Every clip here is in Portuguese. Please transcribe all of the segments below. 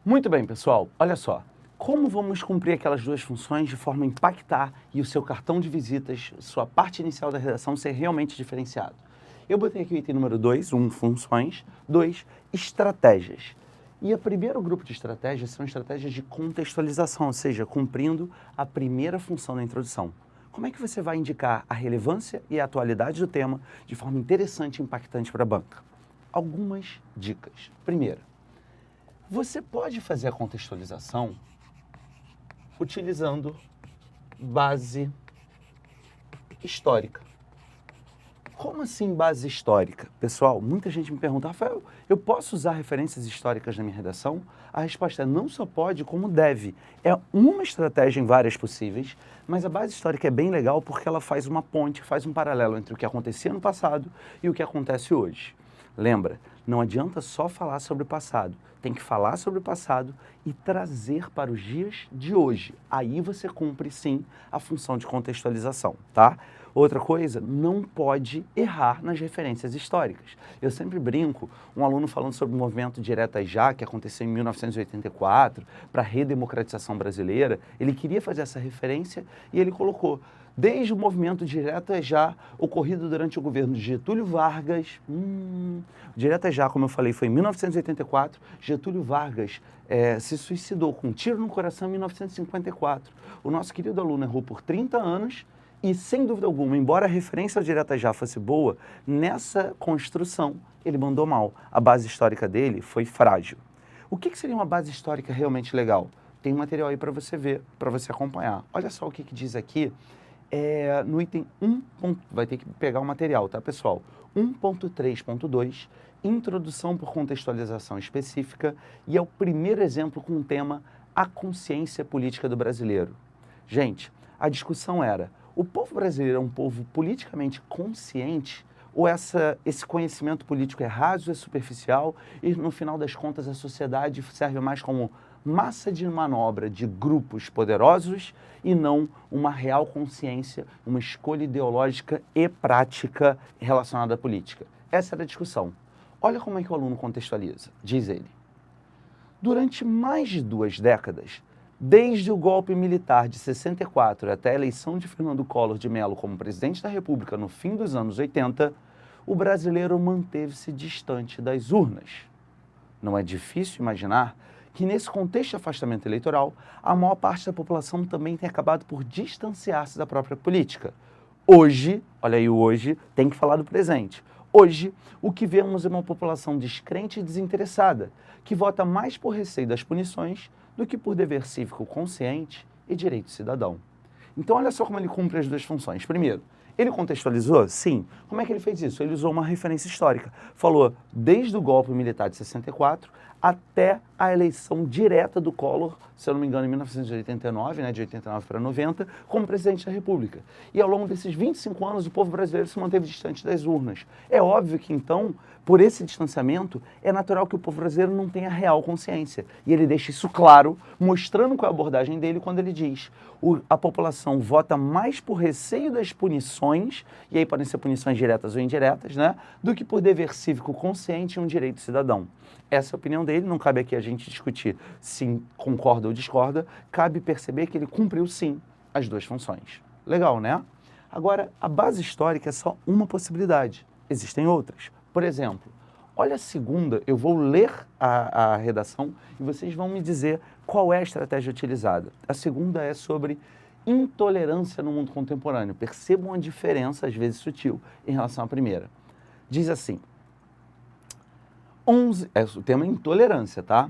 Muito bem, pessoal. Olha só. Como vamos cumprir aquelas duas funções de forma a impactar e o seu cartão de visitas, sua parte inicial da redação ser realmente diferenciado? Eu botei aqui o item número 2, funções, 2, estratégias. E o primeiro grupo de estratégias são estratégias de contextualização, ou seja, cumprindo a primeira função da introdução. Como é que você vai indicar a relevância e a atualidade do tema de forma interessante e impactante para a banca? Algumas dicas. Primeiro, você pode fazer a contextualização utilizando base histórica. Como assim base histórica? Pessoal, muita gente me pergunta, Rafael, eu posso usar referências históricas na minha redação? A resposta é não só pode, como deve. É uma estratégia em várias possíveis, mas a base histórica é bem legal porque ela faz uma ponte, faz um paralelo entre o que acontecia no passado e o que acontece hoje. Lembra, não adianta só falar sobre o passado, tem que falar sobre o passado e trazer para os dias de hoje. Aí você cumpre, sim, a função de contextualização, tá? Outra coisa, não pode errar nas referências históricas. Eu sempre brinco, um aluno falando sobre o movimento Diretas Já, que aconteceu em 1984, para a redemocratização brasileira, ele queria fazer essa referência e ele colocou desde o movimento Diretas Já, ocorrido durante o governo de Getúlio Vargas. Diretas Já, como eu falei, foi em 1984. Getúlio Vargas se suicidou com um tiro no coração em 1954. O nosso querido aluno errou por 30 anos e, sem dúvida alguma, embora a referência ao Diretas Já fosse boa, nessa construção ele mandou mal. A base histórica dele foi frágil. O que seria uma base histórica realmente legal? Tem um material aí para você ver, para você acompanhar. Olha só o que diz aqui. No item 1, vai ter que pegar o material, tá, pessoal? 1.3.2, introdução por contextualização específica, e é o primeiro exemplo com o tema A Consciência Política do Brasileiro. Gente, a discussão era, o povo brasileiro é um povo politicamente consciente ou esse conhecimento político é raso, é superficial e, no final das contas, a sociedade serve mais como massa de manobra de grupos poderosos e não uma real consciência, uma escolha ideológica e prática relacionada à política? Essa era a discussão. Olha como é que o aluno contextualiza, diz ele. Durante mais de 2 décadas, desde o golpe militar de 64 até a eleição de Fernando Collor de Mello como presidente da República no fim dos anos 80, o brasileiro manteve-se distante das urnas. Não é difícil imaginar que, nesse contexto de afastamento eleitoral, a maior parte da população também tem acabado por distanciar-se da própria política. Hoje, olha aí o hoje, tem que falar do presente. Hoje, o que vemos é uma população descrente e desinteressada, que vota mais por receio das punições do que por dever cívico consciente e direito cidadão. Então, olha só como ele cumpre as duas funções. Primeiro, ele contextualizou? Sim. Como é que ele fez isso? Ele usou uma referência histórica. Falou desde o golpe militar de 64 até a eleição direta do Collor, se eu não me engano, em 1989, né, de 89 para 90, como presidente da República. E ao longo desses 25 anos, o povo brasileiro se manteve distante das urnas. É óbvio que, então, por esse distanciamento, é natural que o povo brasileiro não tenha real consciência. E ele deixa isso claro, mostrando qual é a abordagem dele quando ele diz a população vota mais por receio das punições, e aí podem ser punições diretas ou indiretas, né, do que por dever cívico consciente e um direito cidadão. Essa é a opinião dele, não cabe aqui a gente discutir se concorda ou discorda, cabe perceber que ele cumpriu sim as duas funções. Legal, né? Agora, a base histórica é só uma possibilidade, existem outras. Por exemplo, olha a segunda, eu vou ler a redação e vocês vão me dizer qual é a estratégia utilizada. A segunda é sobre intolerância no mundo contemporâneo. Percebam a diferença, às vezes sutil, em relação à primeira. Diz assim, o tema é intolerância, tá?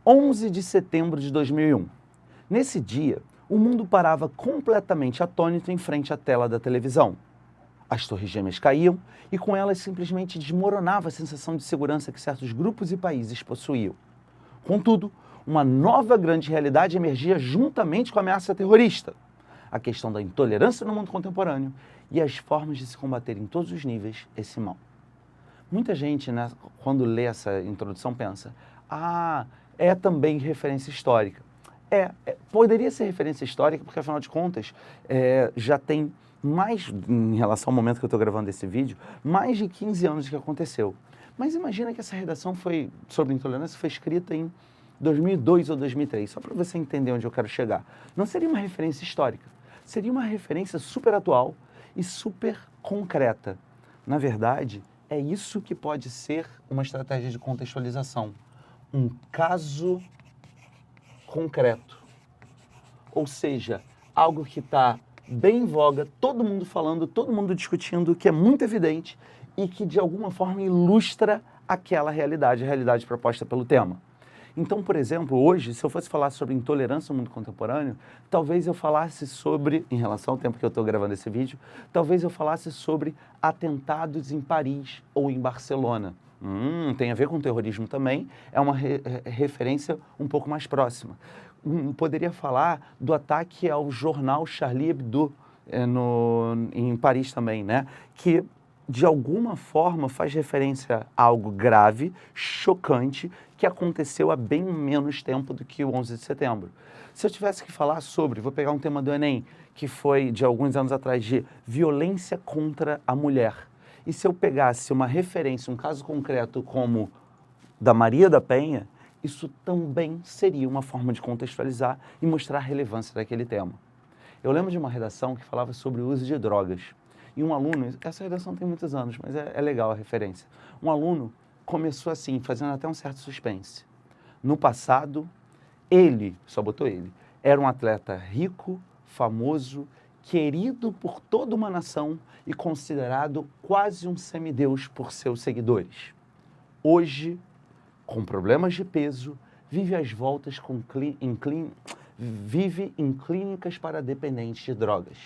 11 de setembro de 2001. Nesse dia, o mundo parava completamente atônito em frente à tela da televisão. As torres gêmeas caíam e com elas simplesmente desmoronava a sensação de segurança que certos grupos e países possuíam. Contudo, uma nova grande realidade emergia juntamente com a ameaça terrorista. A questão da intolerância no mundo contemporâneo e as formas de se combater em todos os níveis esse mal. Muita gente, né, quando lê essa introdução, pensa, é também referência histórica. Poderia ser referência histórica, porque, afinal de contas, já tem mais, em relação ao momento que eu estou gravando esse vídeo, mais de 15 anos que aconteceu. Mas imagina que essa redação sobre intolerância foi escrita em 2002 ou 2003, só para você entender onde eu quero chegar. Não seria uma referência histórica, seria uma referência super atual e super concreta. Na verdade, é isso que pode ser uma estratégia de contextualização. Um caso concreto. Ou seja, algo que está bem em voga, todo mundo falando, todo mundo discutindo, que é muito evidente e que de alguma forma ilustra aquela realidade, a realidade proposta pelo tema. Então, por exemplo, hoje, se eu fosse falar sobre intolerância no mundo contemporâneo, talvez eu falasse sobre, em relação ao tempo que eu estou gravando esse vídeo, talvez eu falasse sobre atentados em Paris ou em Barcelona. Tem a ver com terrorismo também, é uma referência um pouco mais próxima. Poderia falar do ataque ao jornal Charlie Hebdo em Paris também, né? Que de alguma forma faz referência a algo grave, chocante, que aconteceu há bem menos tempo do que o 11 de setembro. Se eu tivesse que falar sobre, vou pegar um tema do Enem, que foi de alguns anos atrás, de violência contra a mulher. E se eu pegasse uma referência, um caso concreto como da Maria da Penha, isso também seria uma forma de contextualizar e mostrar a relevância daquele tema. Eu lembro de uma redação que falava sobre o uso de drogas. E um aluno, essa redação tem muitos anos, mas é legal a referência. Um aluno começou assim, fazendo até um certo suspense. No passado, ele, só botou ele, era um atleta rico, famoso, querido por toda uma nação e considerado quase um semideus por seus seguidores. Hoje, com problemas de peso, vive às voltas vive em clínicas para dependentes de drogas.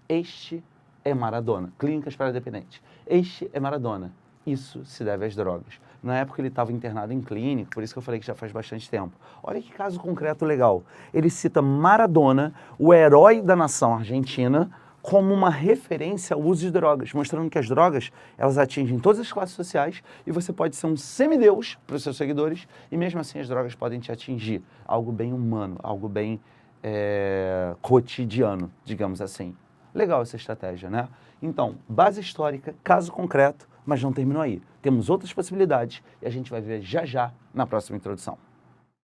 Este é Maradona. Clínicas para dependentes. Este é Maradona. Isso se deve às drogas. Na época ele estava internado em clínica, por isso que eu falei que já faz bastante tempo. Olha que caso concreto legal. Ele cita Maradona, o herói da nação argentina, como uma referência ao uso de drogas, mostrando que as drogas, elas atingem todas as classes sociais e você pode ser um semideus para os seus seguidores e mesmo assim as drogas podem te atingir. Algo bem humano, algo bem cotidiano, digamos assim. Legal essa estratégia, né? Então, base histórica, caso concreto, mas não terminou aí. Temos outras possibilidades e a gente vai ver já já na próxima introdução.